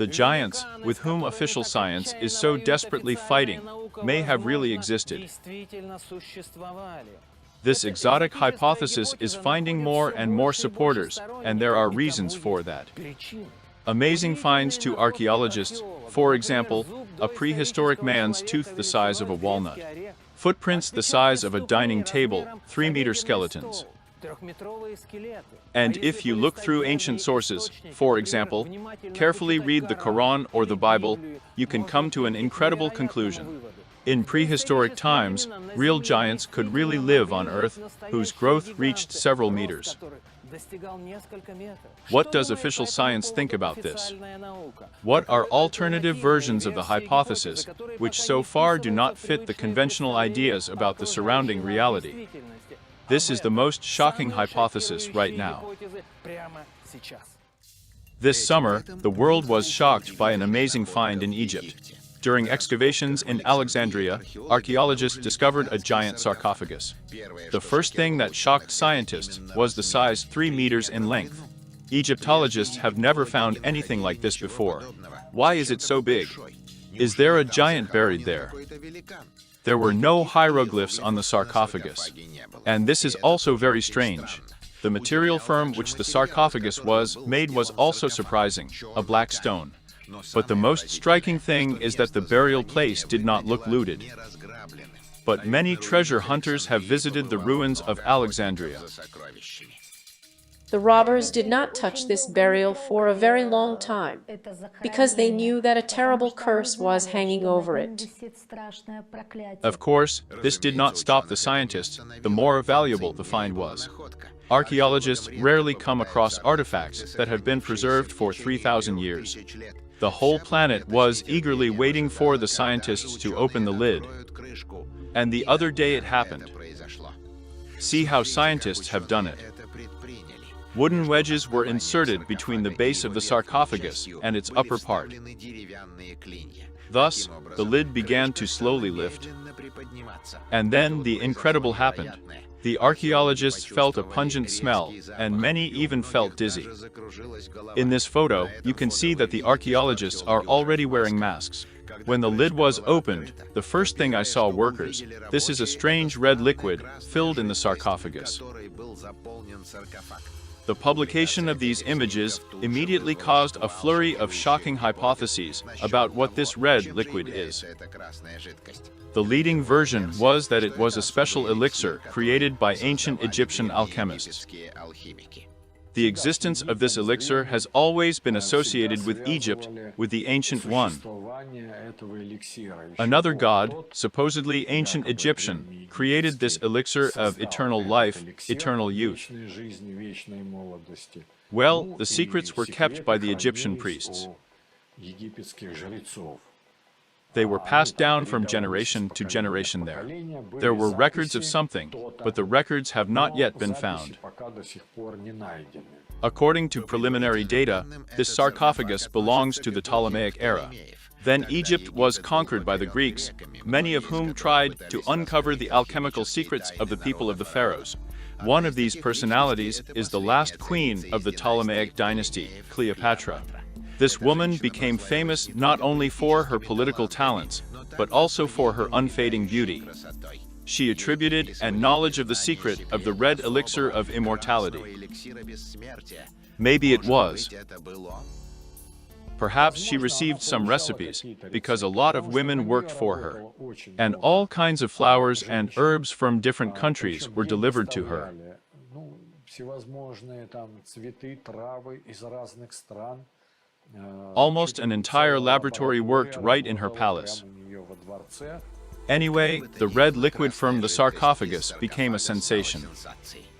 The giants, with whom official science is so desperately fighting, may have really existed. This exotic hypothesis is finding more and more supporters, and there are reasons for that. Amazing finds to archaeologists, for example, a prehistoric man's tooth the size of a walnut, footprints the size of a dining table, 3-meter skeletons. And if you look through ancient sources, for example, carefully read the Quran or the Bible, you can come to an incredible conclusion. In prehistoric times, real giants could really live on Earth, whose growth reached several meters. What does official science think about this? What are alternative versions of the hypothesis, which so far do not fit the conventional ideas about the surrounding reality? This is the most shocking hypothesis right now. This summer, the world was shocked by an amazing find in Egypt. During excavations in Alexandria, archaeologists discovered a giant sarcophagus. The first thing that shocked scientists was the size 3 meters in length. Egyptologists have never found anything like this before. Why is it so big? Is there a giant buried there? There were no hieroglyphs on the sarcophagus. And this is also very strange. The material from which the sarcophagus was made was also surprising, a black stone. But the most striking thing is that the burial place did not look looted. But many treasure hunters have visited the ruins of Alexandria. The robbers did not touch this burial for a very long time, because they knew that a terrible curse was hanging over it. Of course, this did not stop the scientists, the more valuable the find was. Archaeologists rarely come across artifacts that have been preserved for 3,000 years. The whole planet was eagerly waiting for the scientists to open the lid. And the other day it happened. See how scientists have done it. Wooden wedges were inserted between the base of the sarcophagus and its upper part. Thus, the lid began to slowly lift. And then the incredible happened. The archaeologists felt a pungent smell, and many even felt dizzy. In this photo, you can see that the archaeologists are already wearing masks. When the lid was opened, the first thing I saw workers, this is a strange red liquid filled in the sarcophagus. The publication of these images immediately caused a flurry of shocking hypotheses about what this red liquid is. The leading version was that it was a special elixir created by ancient Egyptian alchemists. The existence of this elixir has always been associated with Egypt, with the Ancient One. Another god, supposedly ancient Egyptian, created this elixir of eternal life, eternal youth. Well, the secrets were kept by the Egyptian priests. They were passed down from generation to generation there. There were records of something, but the records have not yet been found. According to preliminary data, this sarcophagus belongs to the Ptolemaic era. Then Egypt was conquered by the Greeks, many of whom tried to uncover the alchemical secrets of the people of the pharaohs. One of these personalities is the last queen of the Ptolemaic dynasty, Cleopatra. This woman became famous not only for her political talents, but also for her unfading beauty. She attributed and knowledge of the secret of the red elixir of immortality. Maybe it was. Perhaps she received some recipes, because a lot of women worked for her. And all kinds of flowers and herbs from different countries were delivered to her. Almost an entire laboratory worked right in her palace. Anyway, the red liquid from the sarcophagus became a sensation.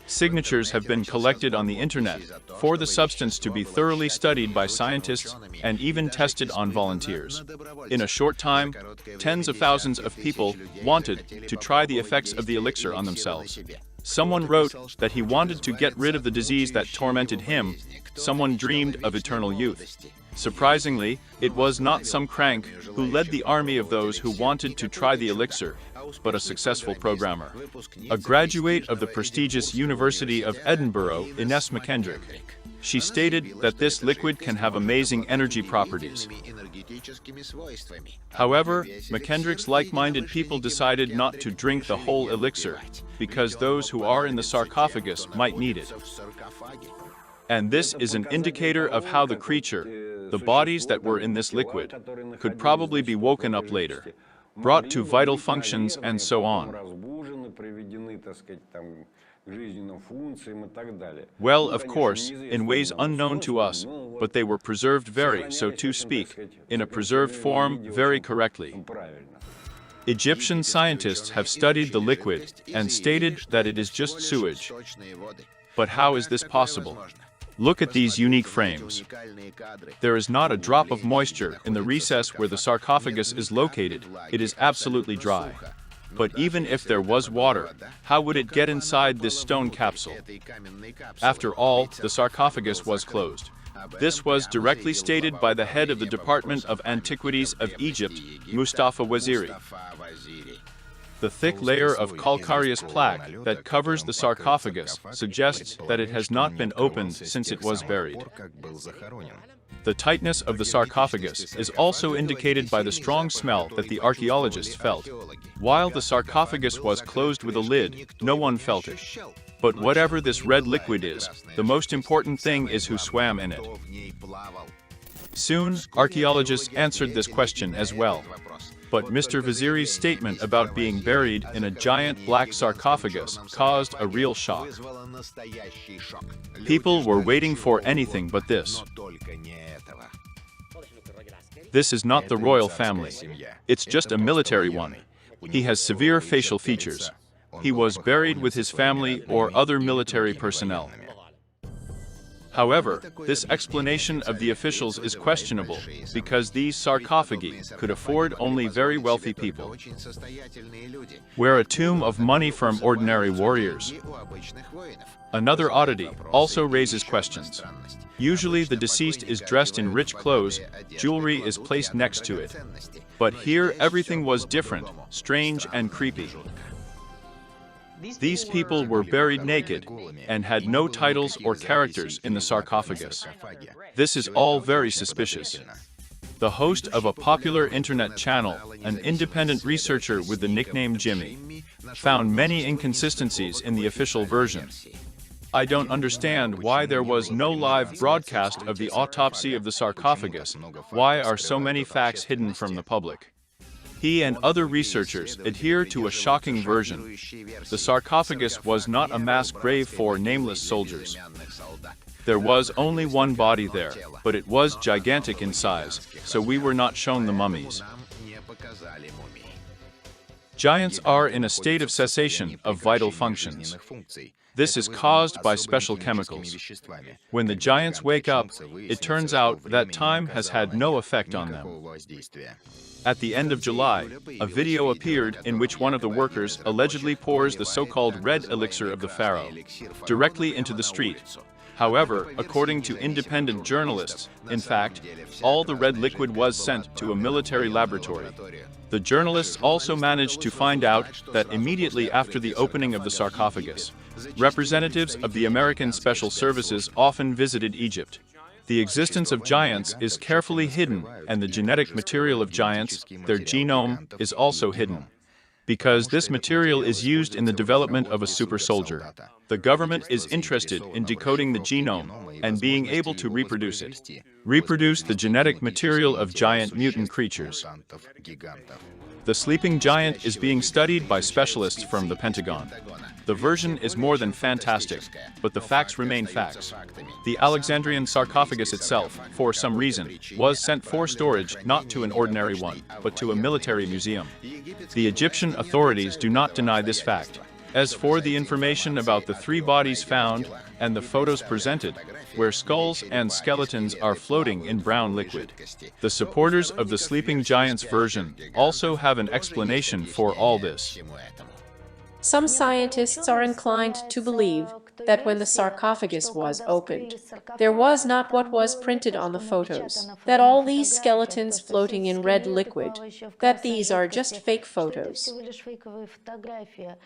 Signatures have been collected on the internet for the substance to be thoroughly studied by scientists and even tested on volunteers. In a short time, tens of thousands of people wanted to try the effects of the elixir on themselves. Someone wrote that he wanted to get rid of the disease that tormented him. Someone dreamed of eternal youth. Surprisingly, it was not some crank who led the army of those who wanted to try the elixir, but a successful programmer. A graduate of the prestigious University of Edinburgh, Ines McKendrick. She stated that this liquid can have amazing energy properties. However, McKendrick's like-minded people decided not to drink the whole elixir, because those who are in the sarcophagus might need it. And this is an indicator of how the creature, the bodies that were in this liquid, could probably be woken up later, brought to vital functions and so on. Well, of course, in ways unknown to us, but they were preserved very, so to speak, in a preserved form very correctly. Egyptian scientists have studied the liquid and stated that it is just sewage. But how is this possible? Look at these unique frames. There is not a drop of moisture in the recess where the sarcophagus is located. It is absolutely dry. But even if there was water, how would it get inside this stone capsule? After all, the sarcophagus was closed. This was directly stated by the head of the Department of Antiquities of Egypt, Mustafa Waziri. The thick layer of calcareous plaque that covers the sarcophagus suggests that it has not been opened since it was buried. The tightness of the sarcophagus is also indicated by the strong smell that the archaeologists felt. While the sarcophagus was closed with a lid, no one felt it. But whatever this red liquid is, the most important thing is who swam in it. Soon, archaeologists answered this question as well. But Mr. Vaziri's statement about being buried in a giant black sarcophagus caused a real shock. People were waiting for anything but this. This is not the royal family. It's just a military one. He has severe facial features. He was buried with his family or other military personnel. However, this explanation of the officials is questionable, because these sarcophagi could afford only very wealthy people. Where a tomb of money from ordinary warriors. Another oddity also raises questions. Usually the deceased is dressed in rich clothes, jewelry is placed next to it. But here everything was different, strange and creepy. These people were buried naked and had no titles or characters in the sarcophagus. This is all very suspicious. The host of a popular internet channel, an independent researcher with the nickname Jimmy, found many inconsistencies in the official version. I don't understand why there was no live broadcast of the autopsy of the sarcophagus. Why are so many facts hidden from the public? He and other researchers adhere to a shocking version. The sarcophagus was not a mass grave for nameless soldiers. There was only one body there, but it was gigantic in size, so we were not shown the mummies. Giants are in a state of cessation of vital functions. This is caused by special chemicals. When the giants wake up, it turns out that time has had no effect on them. At the end of July, a video appeared in which one of the workers allegedly pours the so-called red elixir of the pharaoh directly into the street. However, according to independent journalists, in fact, all the red liquid was sent to a military laboratory. The journalists also managed to find out that immediately after the opening of the sarcophagus, representatives of the American Special Services often visited Egypt. The existence of giants is carefully hidden, and the genetic material of giants, their genome, is also hidden. Because this material is used in the development of a super soldier. The government is interested in decoding the genome and being able to reproduce it. Reproduce the genetic material of giant mutant creatures. The sleeping giant is being studied by specialists from the Pentagon. The version is more than fantastic, but the facts remain facts. The Alexandrian sarcophagus itself, for some reason, was sent for storage not to an ordinary one, but to a military museum. The Egyptian authorities do not deny this fact. As for the information about the 3 bodies found and the photos presented, where skulls and skeletons are floating in brown liquid, the supporters of the sleeping giant's version also have an explanation for all this. Some scientists are inclined to believe that when the sarcophagus was opened, there was not what was printed on the photos, that all these skeletons floating in red liquid, that these are just fake photos.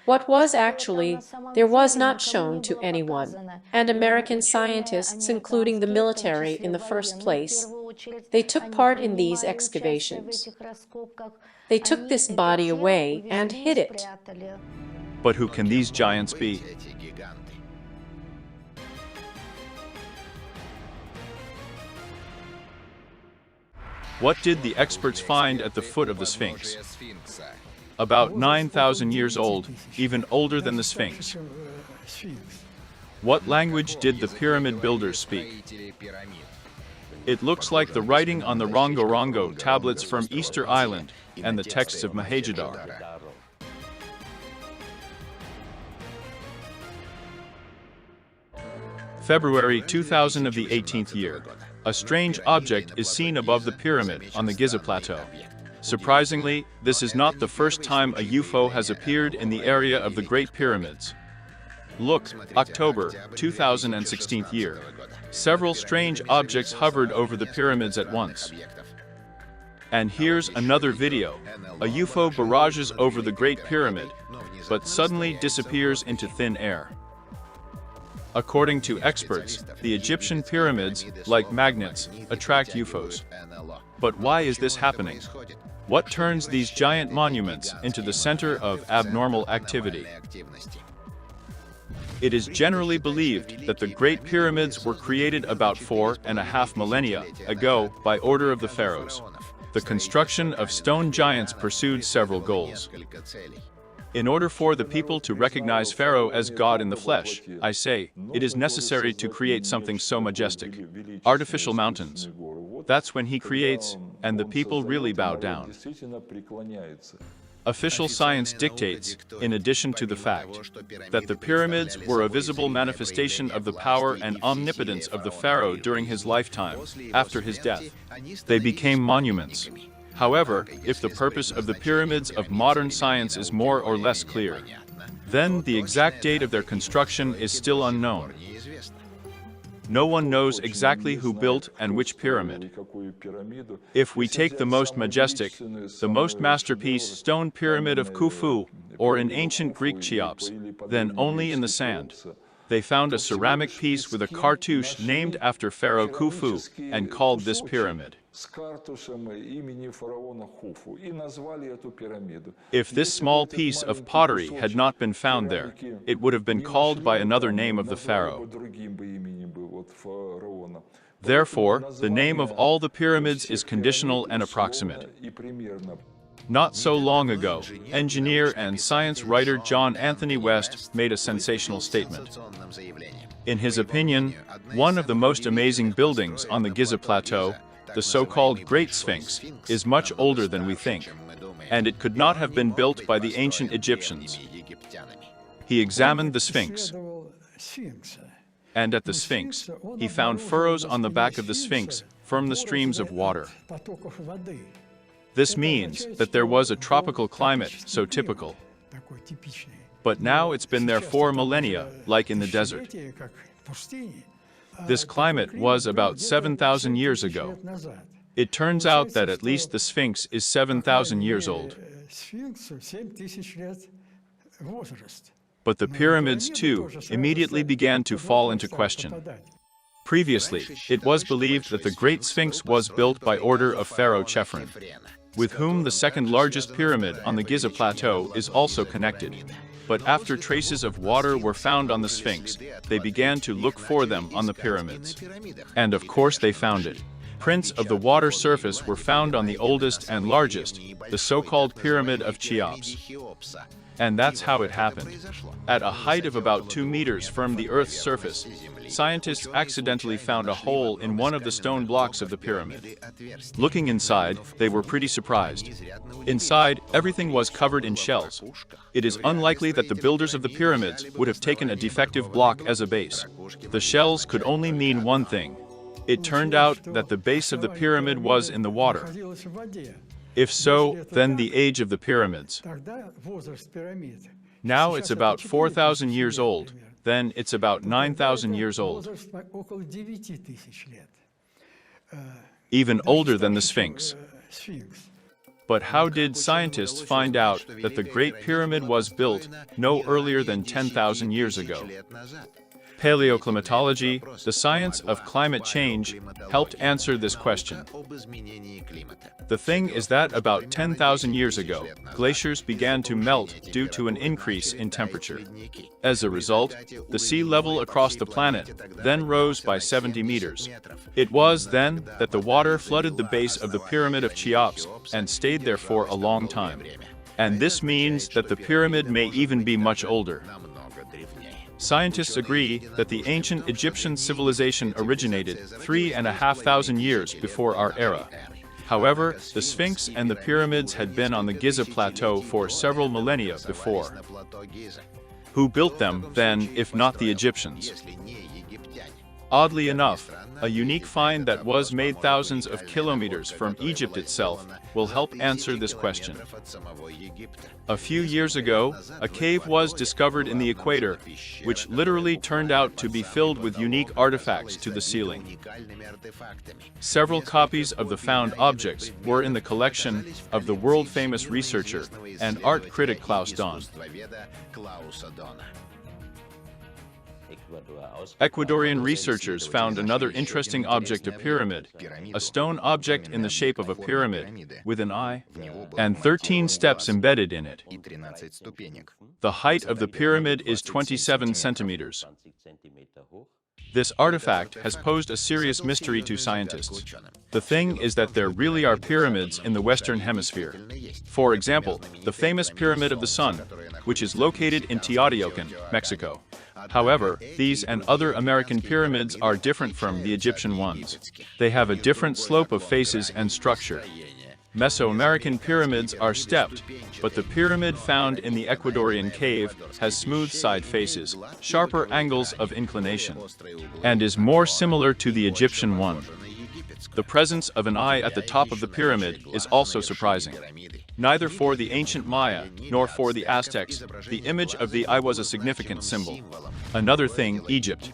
What was actually there was not shown to anyone, and American scientists, including the military in the first place, they took part in these excavations. They took this body away and hid it. But who can these giants be? What did the experts find at the foot of the Sphinx? About 9,000 years old, even older than the Sphinx. What language did the pyramid builders speak? It looks like the writing on the Rongo-Rongo tablets from Easter Island and the texts of Mohenjo-Daro. February 2000 of the 18th year. A strange object is seen above the pyramid on the Giza Plateau. Surprisingly, this is not the first time a UFO has appeared in the area of the Great Pyramids. Look, October 2016 year. Several strange objects hovered over the pyramids at once. And here's another video. A UFO barrages over the Great Pyramid, but suddenly disappears into thin air. According to experts, the Egyptian pyramids, like magnets, attract UFOs. But why is this happening? What turns these giant monuments into the center of abnormal activity? It is generally believed that the Great Pyramids were created about 4.5 millennia ago by order of the pharaohs. The construction of stone giants pursued several goals. In order for the people to recognize Pharaoh as God in the flesh, I say, it is necessary to create something so majestic. Artificial mountains. That's when he creates, and the people really bow down. Official science dictates, in addition to the fact, that the pyramids were a visible manifestation of the power and omnipotence of the pharaoh during his lifetime, after his death. They became monuments. However, if the purpose of the pyramids of modern science is more or less clear, then the exact date of their construction is still unknown. No one knows exactly who built and which pyramid. If we take the most majestic, the most masterpiece stone pyramid of Khufu, or in ancient Greek Cheops, then only in the sand. They found a ceramic piece with a cartouche named after Pharaoh Khufu and called this pyramid. If this small piece of pottery had not been found there, it would have been called by another name of the pharaoh. Therefore, the name of all the pyramids is conditional and approximate. Not so long ago, engineer and science writer John Anthony West made a sensational statement. In his opinion, one of the most amazing buildings on the Giza Plateau, the so-called Great Sphinx, is much older than we think, and it could not have been built by the ancient Egyptians. He examined the Sphinx, and at the Sphinx, he found furrows on the back of the Sphinx from the streams of water. This means that there was a tropical climate so typical. But now it's been there 4 millennia, like in the desert. This climate was about 7,000 years ago. It turns out that at least the Sphinx is 7,000 years old. But the pyramids, too, immediately began to fall into question. Previously, it was believed that the Great Sphinx was built by order of Pharaoh Chephren, with whom the second largest pyramid on the Giza Plateau is also connected. But after traces of water were found on the Sphinx, they began to look for them on the pyramids. And of course they found it. Prints of the water surface were found on the oldest and largest, the so-called Pyramid of Cheops. And that's how it happened. At a height of about 2 meters from the Earth's surface, scientists accidentally found a hole in one of the stone blocks of the pyramid. Looking inside, they were pretty surprised. Inside, everything was covered in shells. It is unlikely that the builders of the pyramids would have taken a defective block as a base. The shells could only mean one thing. It turned out that the base of the pyramid was in the water. If so, then the age of the pyramids. Now it's about 4,000 years old, then it's about 9,000 years old. Even older than the Sphinx. But how did scientists find out that the Great Pyramid was built no earlier than 10,000 years ago? Paleoclimatology, the science of climate change, helped answer this question. The thing is that about 10,000 years ago, glaciers began to melt due to an increase in temperature. As a result, the sea level across the planet then rose by 70 meters. It was then that the water flooded the base of the Pyramid of Cheops and stayed there for a long time. And this means that the pyramid may even be much older. Scientists agree that the ancient Egyptian civilization originated 3,500 years before our era. However, the Sphinx and the pyramids had been on the Giza Plateau for several millennia before. Who built them, then, if not the Egyptians? Oddly enough, a unique find that was made thousands of kilometers from Egypt itself will help answer this question. A few years ago, a cave was discovered in the equator, which literally turned out to be filled with unique artifacts to the ceiling. Several copies of the found objects were in the collection of the world-famous researcher and art critic Klaus Dahn. Ecuadorian researchers found another interesting object, a pyramid, a stone object in the shape of a pyramid, with an eye, and 13 steps embedded in it. The height of the pyramid is 27 centimeters. This artifact has posed a serious mystery to scientists. The thing is that there really are pyramids in the Western Hemisphere. For example, the famous Pyramid of the Sun, which is located in Teotihuacan, Mexico. However, these and other American pyramids are different from the Egyptian ones. They have a different slope of faces and structure. Mesoamerican pyramids are stepped, but the pyramid found in the Ecuadorian cave has smooth side faces, sharper angles of inclination, and is more similar to the Egyptian one. The presence of an eye at the top of the pyramid is also surprising. Neither for the ancient Maya nor for the Aztecs, the image of the eye was a significant symbol. Another thing, Egypt.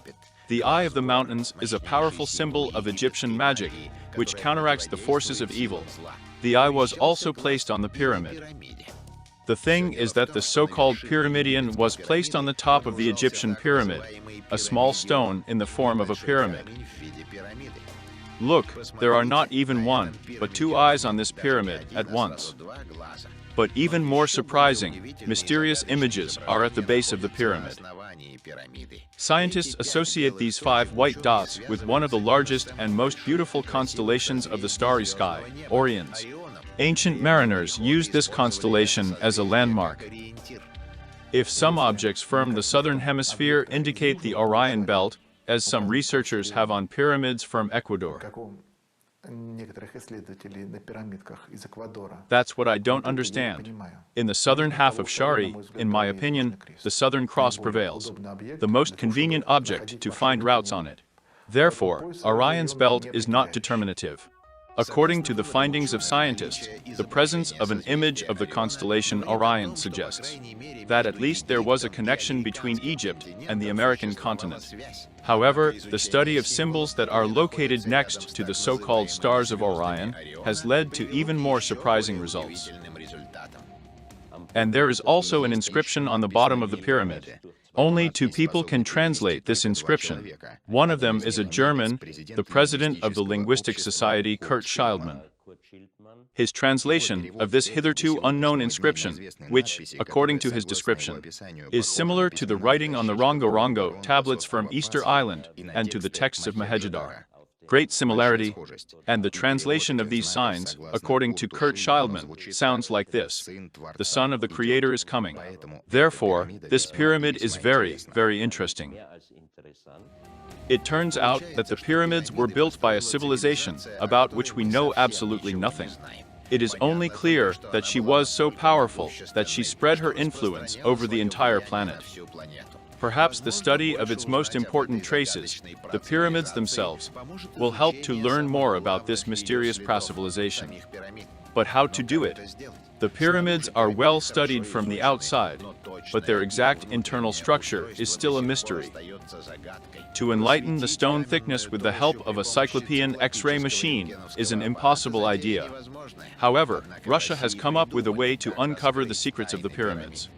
The Eye of the Mountains is a powerful symbol of Egyptian magic, which counteracts the forces of evil. The eye was also placed on the pyramid. The thing is that the so-called pyramidion was placed on the top of the Egyptian pyramid, a small stone in the form of a pyramid. Look, there are not even one, but two eyes on this pyramid at once. But even more surprising, mysterious images are at the base of the pyramid. Scientists associate these 5 white dots with one of the largest and most beautiful constellations of the starry sky, Orion's. Ancient mariners used this constellation as a landmark. If some objects from the southern hemisphere indicate the Orion belt, as some researchers have on pyramids from Ecuador. That's what I don't understand. In the southern half of Shari, in my opinion, the Southern Cross prevails, the most convenient object to find routes on it. Therefore, Orion's belt is not determinative. According to the findings of scientists, the presence of an image of the constellation Orion suggests that at least there was a connection between Egypt and the American continent. However, the study of symbols that are located next to the so-called stars of Orion has led to even more surprising results. And there is also an inscription on the bottom of the pyramid. Only 2 people can translate this inscription. One of them is a German, the president of the Linguistic Society, Kurt Schildmann. His translation of this hitherto unknown inscription, which, according to his description, is similar to the writing on the Rongo-Rongo tablets from Easter Island and to the texts of Mohenjo-daro. Great similarity, and the translation of these signs, according to Kurt Schildmann, sounds like this: the Son of the Creator is coming. Therefore, this pyramid is very, very interesting. It turns out that the pyramids were built by a civilization about which we know absolutely nothing. It is only clear that she was so powerful that she spread her influence over the entire planet. Perhaps the study of its most important traces, the pyramids themselves, will help to learn more about this mysterious pra-civilization. But how to do it? The pyramids are well studied from the outside, but their exact internal structure is still a mystery. To enlighten the stone thickness with the help of a cyclopean X-ray machine is an impossible idea. However, Russia has come up with a way to uncover the secrets of the pyramids.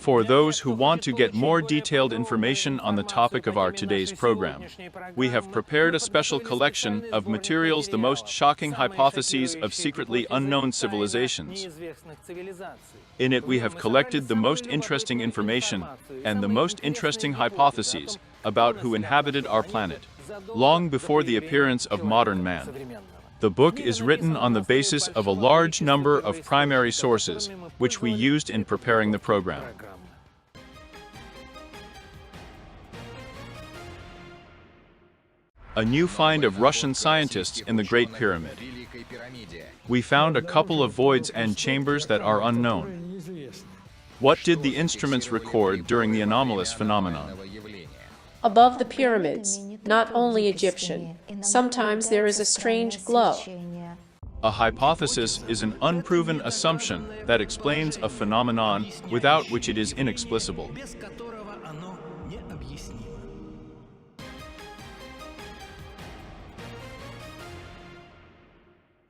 For those who want to get more detailed information on the topic of our today's program, we have prepared a special collection of materials, the most shocking hypotheses of secretly unknown civilizations. In it we have collected the most interesting information and the most interesting hypotheses about who inhabited our planet, long before the appearance of modern man. The book is written on the basis of a large number of primary sources, which we used in preparing the program. A new find of Russian scientists in the Great Pyramid. We found a couple of voids and chambers that are unknown. What did the instruments record during the anomalous phenomenon? Above the pyramids, not only Egyptian, sometimes there is a strange glow. A hypothesis is an unproven assumption that explains a phenomenon without which it is inexplicable.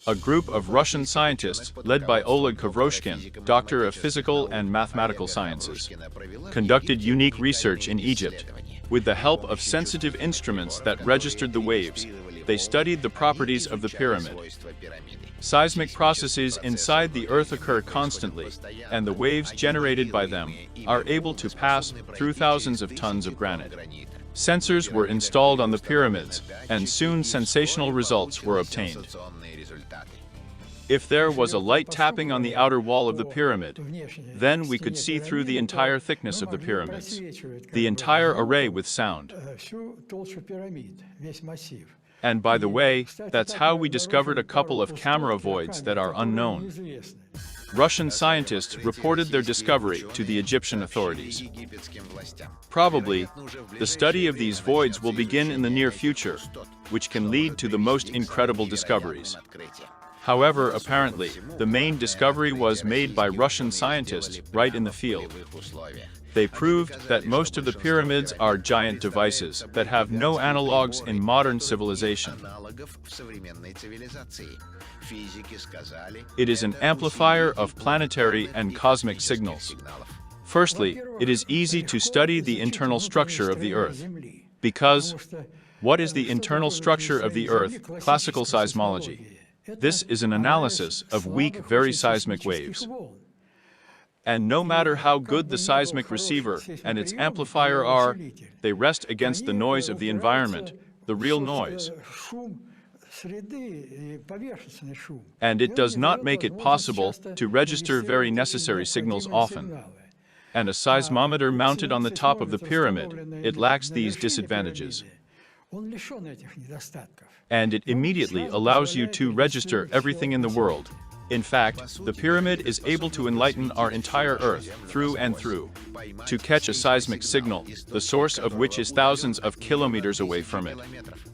A group of Russian scientists, led by Oleg Kovroshkin, Doctor of Physical and Mathematical Sciences, conducted unique research in Egypt. With the help of sensitive instruments that registered the waves, they studied the properties of the pyramid. Seismic processes inside the earth occur constantly, and the waves generated by them are able to pass through thousands of tons of granite. Sensors were installed on the pyramids, and soon sensational results were obtained. If there was a light tapping on the outer wall of the pyramid, then we could see through the entire thickness of the pyramids, the entire array with sound. And by the way, that's how we discovered a couple of camera voids that are unknown. Russian scientists reported their discovery to the Egyptian authorities. Probably, the study of these voids will begin in the near future, which can lead to the most incredible discoveries. However, apparently, the main discovery was made by Russian scientists right in the field. They proved that most of the pyramids are giant devices that have no analogs in modern civilization. It is an amplifier of planetary and cosmic signals. Firstly, it is easy to study the internal structure of the Earth. Because, what is the internal structure of the Earth? Classical seismology. This is an analysis of weak, very seismic waves. And no matter how good the seismic receiver and its amplifier are, they rest against the noise of the environment, the real noise. And it does not make it possible to register very necessary signals often. And a seismometer mounted on the top of the pyramid, it lacks these disadvantages. And it immediately allows you to register everything in the world. In fact, the pyramid is able to enlighten our entire Earth through and through, to catch a seismic signal, the source of which is thousands of kilometers away from it.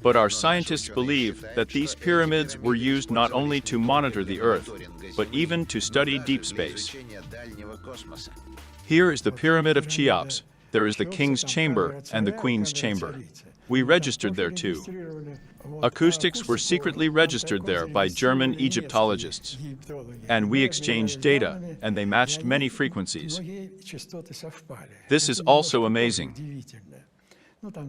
But our scientists believe that these pyramids were used not only to monitor the Earth, but even to study deep space. Here is the Pyramid of Cheops. There is the King's Chamber and the Queen's Chamber. We registered there too. Acoustics were secretly registered there by German Egyptologists. And we exchanged data, and they matched many frequencies. This is also amazing.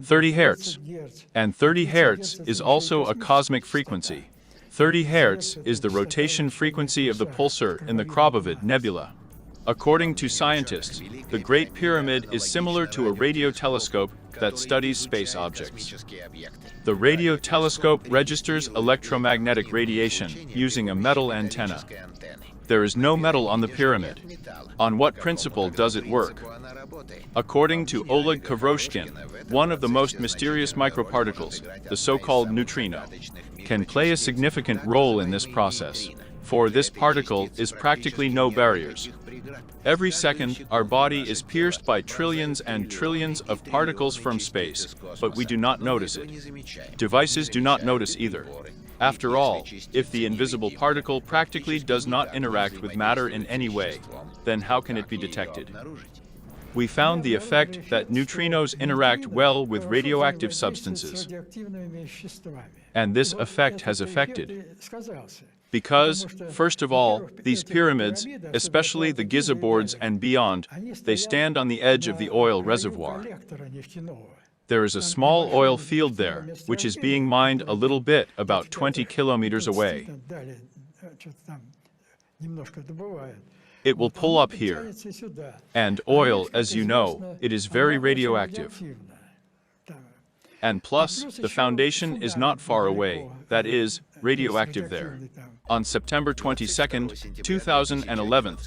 30 Hz. And 30 Hz is also a cosmic frequency. 30 Hz is the rotation frequency of the pulsar in the Krabovit Nebula. According to scientists, the Great Pyramid is similar to a radio telescope that studies space objects. The radio telescope registers electromagnetic radiation using a metal antenna. There is no metal on the pyramid. On what principle does it work? According to Oleg Kovroshkin, one of the most mysterious microparticles, the so-called neutrino, can play a significant role in this process. For this particle is practically no barriers. Every second, our body is pierced by trillions and trillions of particles from space, but we do not notice it. Devices do not notice either. After all, if the invisible particle practically does not interact with matter in any way, then how can it be detected? We found the effect that neutrinos interact well with radioactive substances. And this effect has affected. Because, first of all, these pyramids, especially the Giza boards and beyond, they stand on the edge of the oil reservoir. There is a small oil field there, which is being mined a little bit about 20 kilometers away. It will pull up here. And oil, as you know, it is very radioactive. And plus, the foundation is not far away, that is, radioactive there. On September 22, 2011,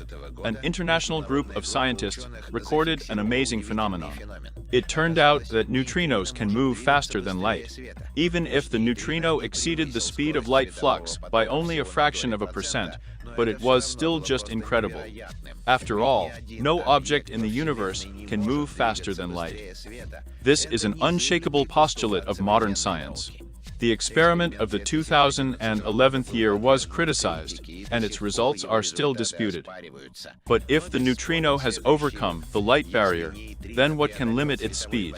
an international group of scientists recorded an amazing phenomenon. It turned out that neutrinos can move faster than light, even if the neutrino exceeded the speed of light flux by only a fraction of a percent, but it was still just incredible. After all, no object in the universe can move faster than light. This is an unshakable postulate of modern science. The experiment of the 2011 year was criticized, and its results are still disputed. But if the neutrino has overcome the light barrier, then what can limit its speed?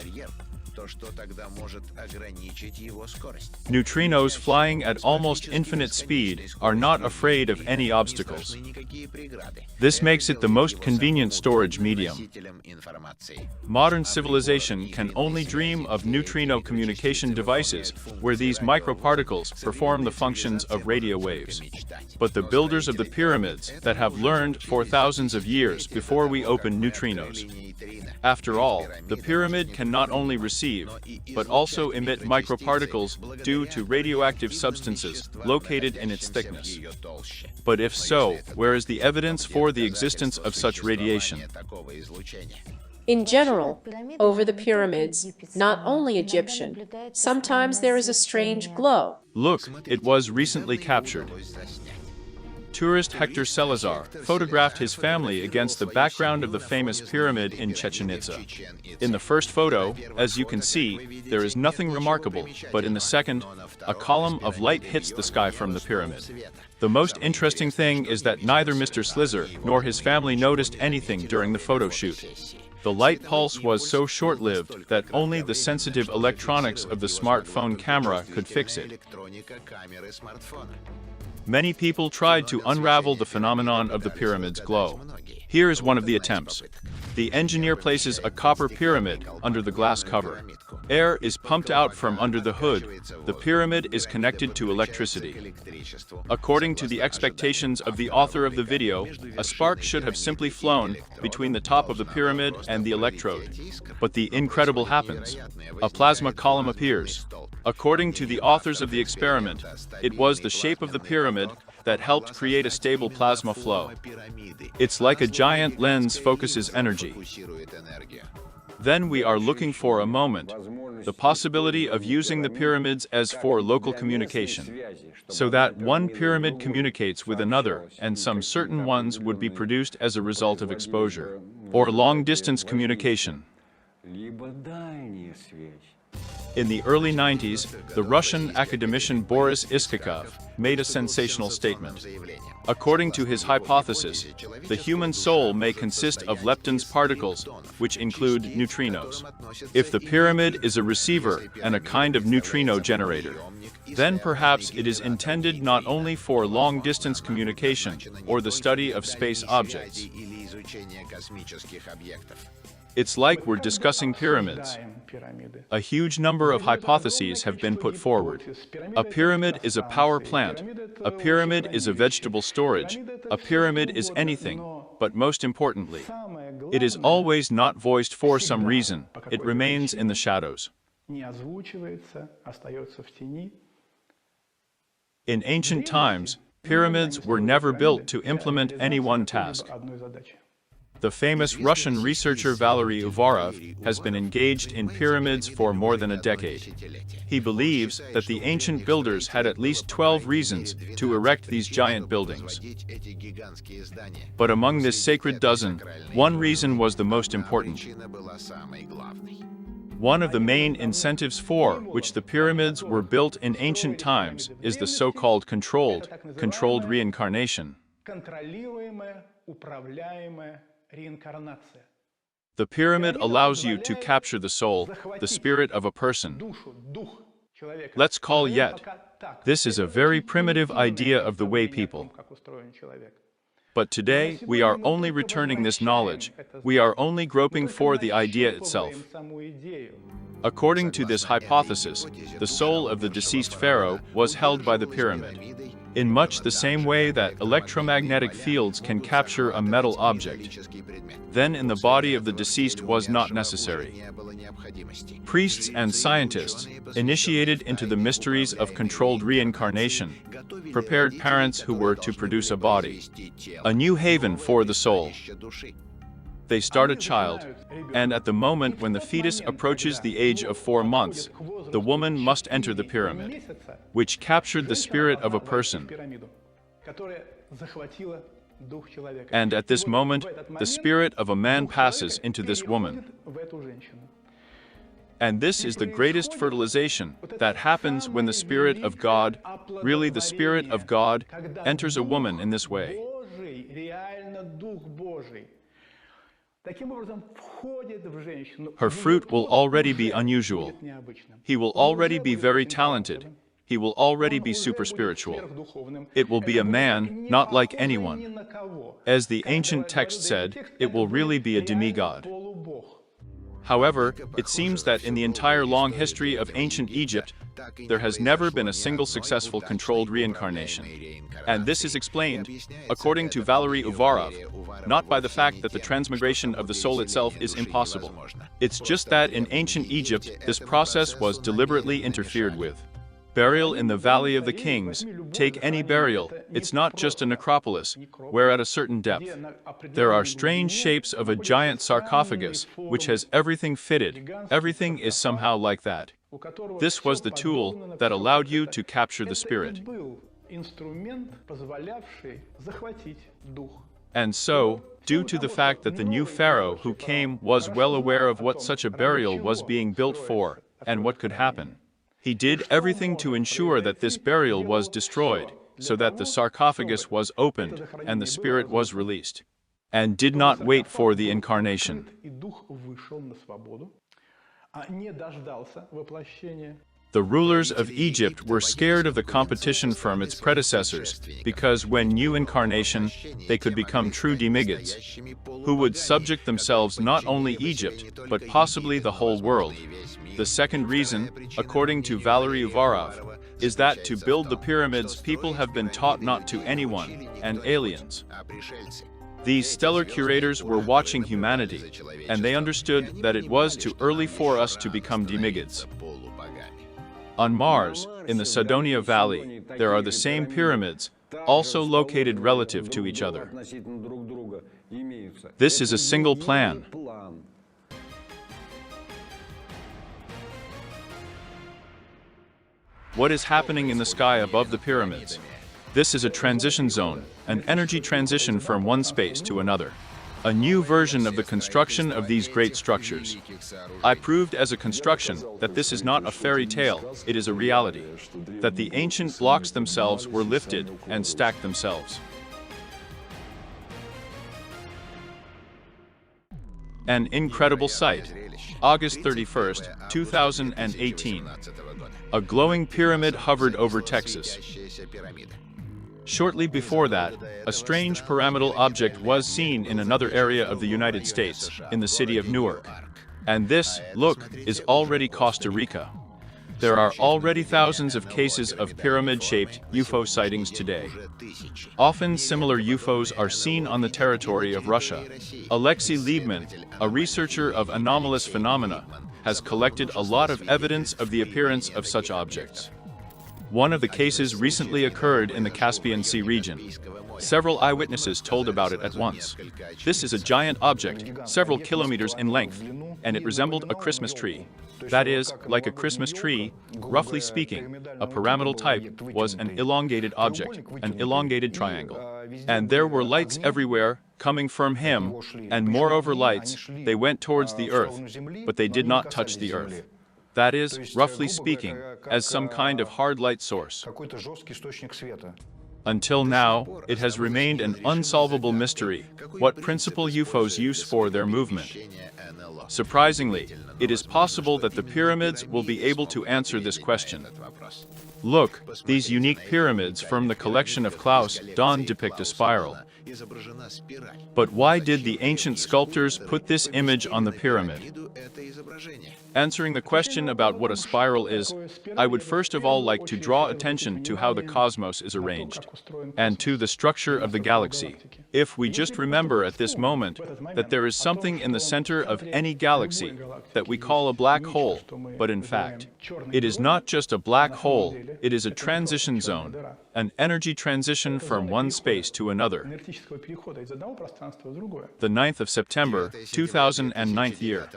Neutrinos flying at almost infinite speed are not afraid of any obstacles. This makes it the most convenient storage medium. Modern civilization can only dream of neutrino communication devices where these microparticles perform the functions of radio waves. But the builders of the pyramids that have learned for thousands of years before we opened neutrinos. After all, the pyramid can not only receive, but also emit microparticles due to radioactive substances located in its thickness. But if so, where is the evidence for the existence of such radiation? In general, over the pyramids, not only Egyptian, sometimes there is a strange glow. Look, it was recently captured. Tourist Hector Salazar photographed his family against the background of the famous pyramid in Chichen Itza. In the first photo, as you can see, there is nothing remarkable, but in the second, a column of light hits the sky from the pyramid. The most interesting thing is that neither Mr. Slizzer nor his family noticed anything during the photo shoot. The light pulse was so short-lived that only the sensitive electronics of the smartphone camera could fix it. Many people tried to unravel the phenomenon of the pyramid's glow. Here is one of the attempts. The engineer places a copper pyramid under the glass cover. Air is pumped out from under the hood. The pyramid is connected to electricity. According to the expectations of the author of the video, a spark should have simply flown between the top of the pyramid and the electrode. But the incredible happens. A plasma column appears. According to the authors of the experiment, it was the shape of the pyramid that helped create a stable plasma flow. It's like a giant lens focuses energy. Then we are looking for a moment, the possibility of using the pyramids as for local communication, so that one pyramid communicates with another and some certain ones would be produced as a result of exposure, or long-distance communication. In the early 90s, the Russian academician Boris Iskakov made a sensational statement. According to his hypothesis, the human soul may consist of leptons particles, which include neutrinos. If the pyramid is a receiver and a kind of neutrino generator, then perhaps it is intended not only for long-distance communication or the study of space objects. It's like we're discussing pyramids. A huge number of hypotheses have been put forward. A pyramid is a power plant. A pyramid is a vegetable storage. A pyramid is anything, but most importantly, it is always not voiced for some reason. It remains in the shadows. In ancient times, pyramids were never built to implement any one task. The famous Russian researcher Valery Uvarov has been engaged in pyramids for more than a decade. He believes that the ancient builders had at least 12 reasons to erect these giant buildings. But among this sacred dozen, one reason was the most important. One of the main incentives for which the pyramids were built in ancient times is the so-called controlled reincarnation. The pyramid allows you to capture the soul, the spirit of a person. Let's call yet. This is a very primitive idea of the way people. But today, we are only returning this knowledge. We are only groping for the idea itself. According to this hypothesis, the soul of the deceased pharaoh was held by the pyramid. In much the same way that electromagnetic fields can capture a metal object. Then in the body of the deceased was not necessary. Priests and scientists, initiated into the mysteries of controlled reincarnation, prepared parents who were to produce a body, a new haven for the soul. They start a child, and at the moment when the fetus approaches the age of 4 months, the woman must enter the pyramid, which captured the spirit of a person. And at this moment, the spirit of a man passes into this woman. And this is the greatest fertilization that happens when the Spirit of God, really the Spirit of God, enters a woman in this way. Her fruit will already be unusual. He will already be very talented. He will already be super spiritual. It will be a man, not like anyone. As the ancient text said, it will really be a demigod. However, it seems that in the entire long history of ancient Egypt, there has never been a single successful controlled reincarnation. And this is explained, according to Valery Uvarov, not by the fact that the transmigration of the soul itself is impossible. It's just that in ancient Egypt, this process was deliberately interfered with. Burial in the Valley of the Kings, take any burial, it's not just a necropolis, where at a certain depth. There are strange shapes of a giant sarcophagus, which has everything fitted, everything is somehow like that. This was the tool that allowed you to capture the spirit. And so, due to the fact that the new pharaoh who came was well aware of what such a burial was being built for, and what could happen, he did everything to ensure that this burial was destroyed, so that the sarcophagus was opened and the spirit was released, and did not wait for the incarnation. The rulers of Egypt were scared of the competition from its predecessors, because when new incarnation, they could become true demigods, who would subject themselves not only Egypt, but possibly the whole world. The second reason, according to Valery Uvarov, is that to build the pyramids people have been taught not to anyone, and aliens. These stellar curators were watching humanity, and they understood that it was too early for us to become demigods. On Mars, in the Cydonia Valley, there are the same pyramids, also located relative to each other. This is a single plan. What is happening in the sky above the pyramids? This is a transition zone, an energy transition from one space to another. A new version of the construction of these great structures. I proved as a construction that this is not a fairy tale, it is a reality. That the ancient blocks themselves were lifted and stacked themselves. An incredible sight. August 31st, 2018. A glowing pyramid hovered over Texas. Shortly before that, a strange pyramidal object was seen in another area of the United States, in the city of Newark. And this, look, is already Costa Rica. There are already thousands of cases of pyramid-shaped UFO sightings today. Often similar UFOs are seen on the territory of Russia. Alexei Liebman, a researcher of anomalous phenomena, has collected a lot of evidence of the appearance of such objects. One of the cases recently occurred in the Caspian Sea region. Several eyewitnesses told about it at once. This is a giant object, several kilometers in length, and it resembled a Christmas tree. That is, like a Christmas tree, roughly speaking, a pyramidal type was an elongated object, an elongated triangle. And there were lights everywhere, coming from him, and moreover lights, they went towards the earth, but they did not touch the earth. That is, roughly speaking, as some kind of hard light source. Until now, it has remained an unsolvable mystery what principal UFOs use for their movement. Surprisingly, it is possible that the pyramids will be able to answer this question. Look, these unique pyramids from the collection of Klaus Don depict a spiral. But why did the ancient sculptors put this image on the pyramid? Answering the question about what a spiral is, I would first of all like to draw attention to how the cosmos is arranged, and to the structure of the galaxy. If we just remember at this moment that there is something in the center of any galaxy that we call a black hole, but in fact, it is not just a black hole, it is a transition zone, an energy transition from one space to another. The 9th of September, 2009 year.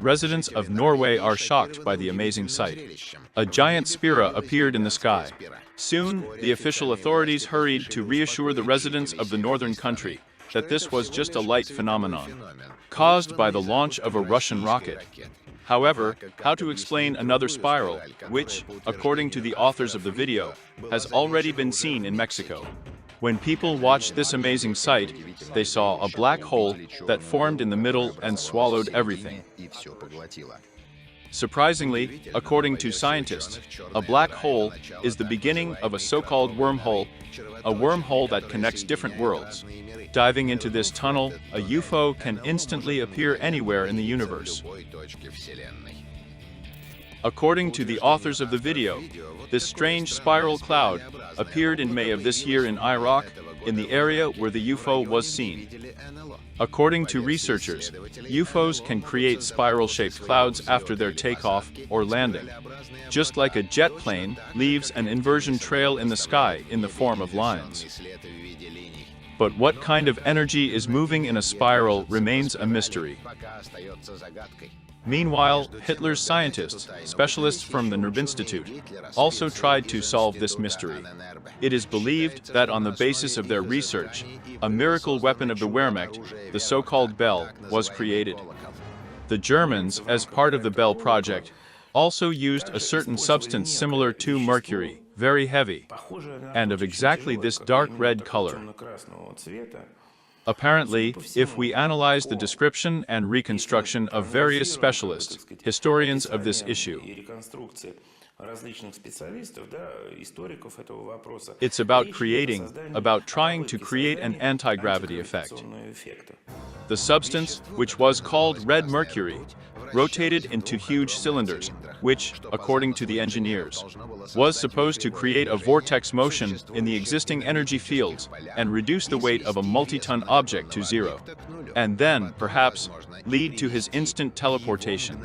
Residents of Norway are shocked by the amazing sight. A giant spira appeared in the sky. Soon, the official authorities hurried to reassure the residents of the northern country that this was just a light phenomenon, caused by the launch of a Russian rocket. However, how to explain another spiral, which, according to the authors of the video, has already been seen in Mexico? When people watched this amazing sight, they saw a black hole that formed in the middle and swallowed everything. Surprisingly, according to scientists, a black hole is the beginning of a so-called wormhole, a wormhole that connects different worlds. Diving into this tunnel, a UFO can instantly appear anywhere in the universe. According to the authors of the video, this strange spiral cloud appeared in May of this year in Iraq, in the area where the UFO was seen. According to researchers, UFOs can create spiral-shaped clouds after their takeoff or landing, just like a jet plane leaves an inversion trail in the sky in the form of lines. But what kind of energy is moving in a spiral remains a mystery. Meanwhile, Hitler's scientists, specialists from the Nerb Institute, also tried to solve this mystery. It is believed that on the basis of their research, a miracle weapon of the Wehrmacht, the so-called Bell, was created. The Germans, as part of the Bell project, also used a certain substance similar to mercury, very heavy, and of exactly this dark red color. Apparently, if we analyze the description and reconstruction of various specialists, historians of this issue, it's about trying to create an anti-gravity effect. The substance, which was called red mercury, rotated into huge cylinders, which, according to the engineers, was supposed to create a vortex motion in the existing energy fields and reduce the weight of a multi-ton object to zero, and then, perhaps, lead to his instant teleportation.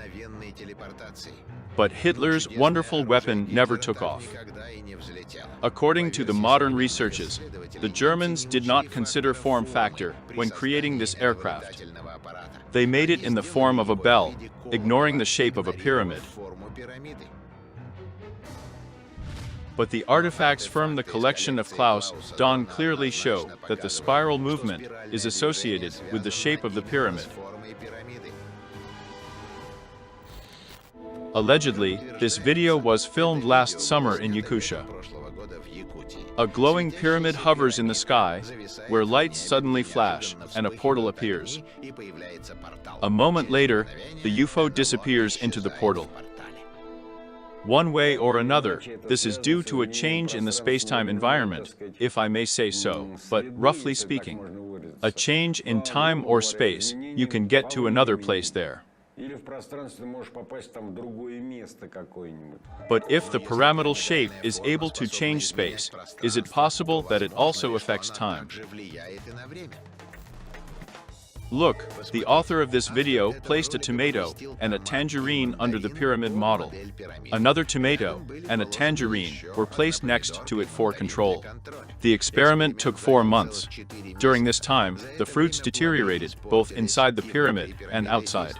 But Hitler's wonderful weapon never took off. According to the modern researches, the Germans did not consider form factor when creating this aircraft. They made it in the form of a bell, ignoring the shape of a pyramid. But the artifacts from the collection of Klaus Don clearly show that the spiral movement is associated with the shape of the pyramid. Allegedly, this video was filmed last summer in Yakutia. A glowing pyramid hovers in the sky, where lights suddenly flash and a portal appears. A moment later, the UFO disappears into the portal. One way or another, this is due to a change in the space-time environment, if I may say so, but roughly speaking, a change in time or space, you can get to another place there. But if the pyramidal shape is able to change space, is it possible that it also affects time? Look, the author of this video placed a tomato and a tangerine under the pyramid model. Another tomato and a tangerine were placed next to it for control. The experiment took 4 months. During this time, the fruits deteriorated both inside the pyramid and outside.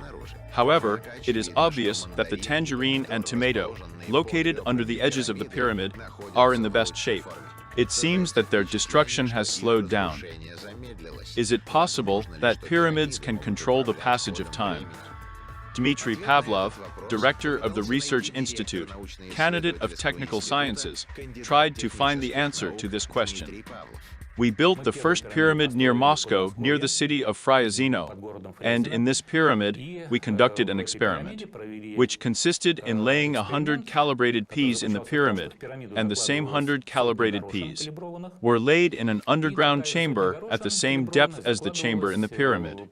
However, it is obvious that the tangerine and tomato, located under the edges of the pyramid, are in the best shape. It seems that their destruction has slowed down. Is it possible that pyramids can control the passage of time? Dmitry Pavlov, director of the Research Institute, candidate of Technical Sciences, tried to find the answer to this question. We built the first pyramid near Moscow, near the city of Fryazino, and in this pyramid, we conducted an experiment, which consisted in laying 100 calibrated peas in the pyramid, and the same 100 calibrated peas were laid in an underground chamber at the same depth as the chamber in the pyramid.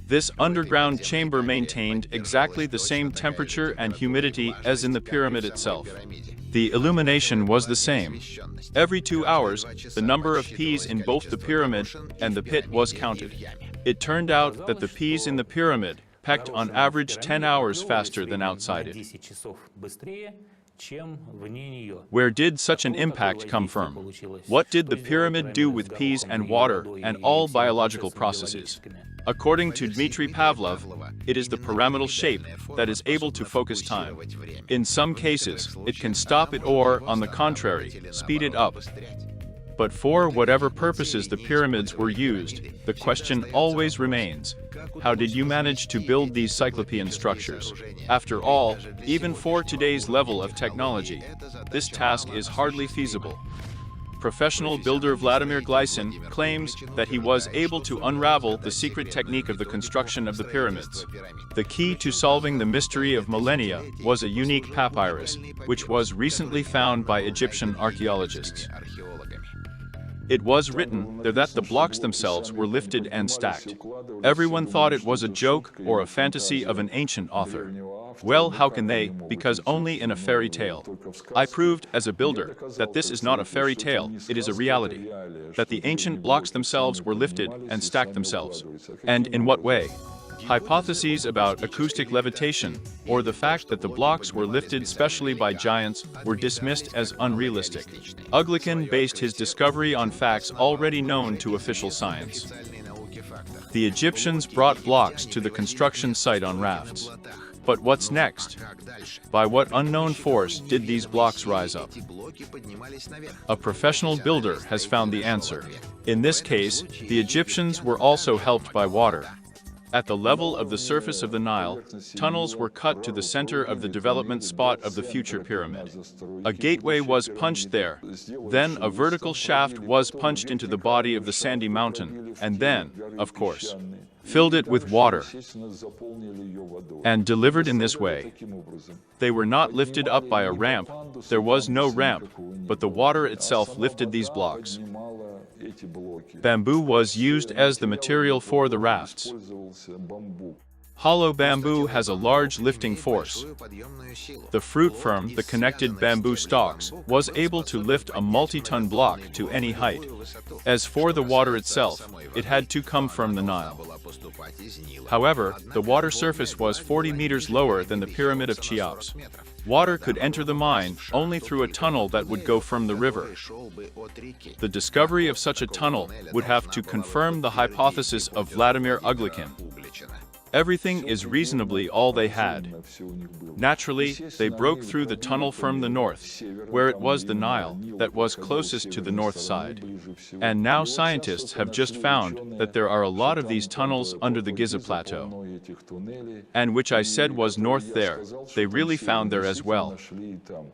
This underground chamber maintained exactly the same temperature and humidity as in the pyramid itself. The illumination was the same. Every 2 hours, the number of peas in both the pyramid and the pit was counted. It turned out that the peas in the pyramid pecked on average 10 hours faster than outside it. Where did such an impact come from? What did the pyramid do with peas and water and all biological processes? According to Dmitry Pavlov, it is the pyramidal shape that is able to focus time. In some cases, it can stop it or, on the contrary, speed it up. But for whatever purposes the pyramids were used, the question always remains, how did you manage to build these cyclopean structures? After all, even for today's level of technology, this task is hardly feasible. Professional builder Vladimir Glycin claims that he was able to unravel the secret technique of the construction of the pyramids. The key to solving the mystery of millennia was a unique papyrus, which was recently found by Egyptian archaeologists. It was written there that the blocks themselves were lifted and stacked. Everyone thought it was a joke or a fantasy of an ancient author. Well, how can they? Because only in a fairy tale. I proved as a builder that this is not a fairy tale, it is a reality. That the ancient blocks themselves were lifted and stacked themselves. And in what way? Hypotheses about acoustic levitation, or the fact that the blocks were lifted specially by giants, were dismissed as unrealistic. Uglikin based his discovery on facts already known to official science. The Egyptians brought blocks to the construction site on rafts. But what's next? By what unknown force did these blocks rise up? A professional builder has found the answer. In this case, the Egyptians were also helped by water. At the level of the surface of the Nile, tunnels were cut to the center of the development spot of the future pyramid. A gateway was punched there. Then a vertical shaft was punched into the body of the sandy mountain, and then, of course, filled it with water, and delivered in this way. They were not lifted up by a ramp. There was no ramp, but the water itself lifted these blocks. Bamboo was used as the material for the rafts. Hollow bamboo has a large lifting force. The fruit from the connected bamboo stalks was able to lift a multi-ton block to any height. As for the water itself, it had to come from the Nile. However, the water surface was 40 meters lower than the Pyramid of Cheops. Water could enter the mine only through a tunnel that would go from the river. The discovery of such a tunnel would have to confirm the hypothesis of Vladimir Uglikin. Everything is reasonably all they had. Naturally, they broke through the tunnel from the north, where it was the Nile that was closest to the north side. And now scientists have just found that there are a lot of these tunnels under the Giza Plateau. And which I said was north there, they really found there as well.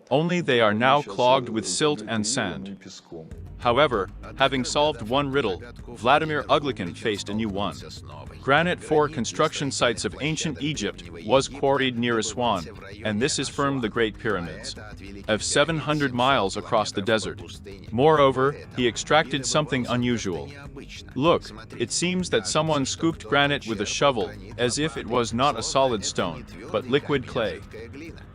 Only they are now clogged with silt and sand. However, having solved one riddle, Vladimir Uglikin faced a new one. Granite for construction sites of ancient Egypt was quarried near Aswan, and this is from the Great Pyramids, of 700 miles across the desert. Moreover, he extracted something unusual. Look, it seems that someone scooped granite with a shovel, as if it was not a solid stone, but liquid clay.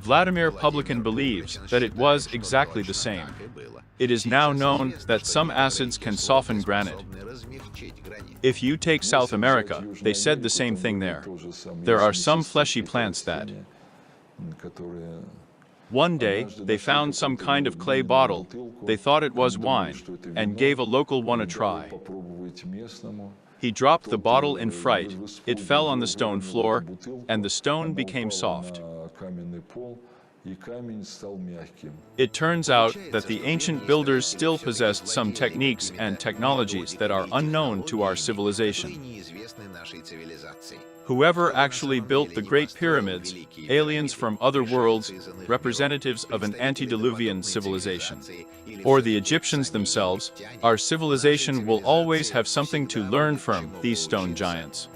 Vladimir Uglikin believes that it was exactly the same. It is now known that some acids can soften granite. If you take South America, they said the same thing there. There are some fleshy plants that. One day, they found some kind of clay bottle. They thought it was wine, and gave a local one a try. He dropped the bottle in fright. It fell on the stone floor, and the stone became soft. It turns out that the ancient builders still possessed some techniques and technologies that are unknown to our civilization. Whoever actually built the Great Pyramids, aliens from other worlds, representatives of an antediluvian civilization, or the Egyptians themselves, our civilization will always have something to learn from these stone giants.